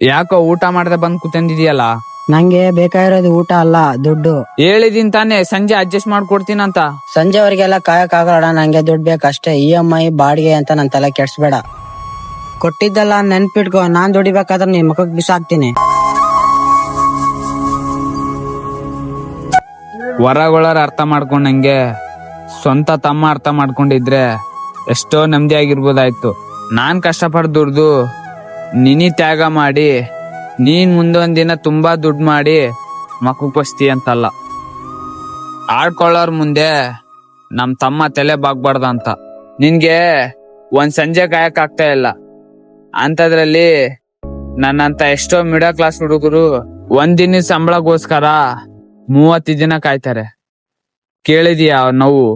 ಯಾಕೋ ಊಟ ಮಾಡದೆ ಬಂದ್ ಕೂತಂದಿದ್ಯಲ್ಲ? ನಂಗೆ ಬೇಕಾಗಿರೋದು ಊಟ ಅಲ್ಲ, ದುಡ್ಡು. ಹೇಳಿದೀನಿ ತಾನೇ ಸಂಜೆ ಅಡ್ಜಸ್ಟ್ ಮಾಡ್ಕೊಡ್ತೀನಂತ. ಸಂಜೆವರೆಗೆಲ್ಲ ಕಾಯಕ್ಕಾಗಲ್ಲ, ನಂಗೆ ದುಡ್ಡು ಬೇಕಷ್ಟೇ. EMI ಬಾಡಿಗೆ ಅಂತ ನನ್ ತಲೆ ಕೆಡ್ಸ್ಬೇಡ. ಕೊಟ್ಟಿದ್ದಲ್ಲ ನೆನ್ಪಿಟ್ಕೋ, ನಾನ್ ದುಡಿಬೇಕಾದ್ರೆ ನಿನ್ ಮುಖಕ್ ಬಿಸಾಕ್ತೀನಿ. ಹೊರಗೊಳರ್ ಅರ್ಥ ಮಾಡ್ಕೊಂಡಂಗೆ ಸ್ವಂತ ತಮ್ಮ ಅರ್ಥ ಮಾಡ್ಕೊಂಡಿದ್ರೆ ಎಷ್ಟೋ ನೆಮ್ಮದಿ ಆಗಿರ್ಬೋದಾಯ್ತು. ನಾನ್ ಕಷ್ಟಪಟ್ಟು ದುಡ್ದು ನಿನಿ ತ್ಯಾಗ ಮಾಡಿ ನೀನ್ ಮುಂದೊಂದಿನ ತುಂಬಾ ದುಡ್ಡು ಮಾಡಿ ಮಕ್ಕಳಿಸ್ತಿ ಅಂತಲ್ಲ. ಆಡ್ಕೊಳ್ಳೋರ್ ಮುಂದೆ ನಮ್ ತಮ್ಮ ತಲೆ ಬಾಗ್ಬಾರ್ದಂತ. ನಿನ್ಗೆ ಒಂದ್ ಸಂಜೆ ಕಾಯಕ್ ಆಗ್ತಾ ಇಲ್ಲ ಅಂತದ್ರಲ್ಲಿ ನನ್ನಂತ ಎಷ್ಟೋ ಮಿಡಲ್ ಕ್ಲಾಸ್ ಹುಡುಗರು ಒಂದಿನ ಸಂಬಳಗೋಸ್ಕರ 30 ದಿನ ಕಾಯ್ತಾರೆ. ಕೇಳಿದೀಯ ಅವ್ರ ನೋವು?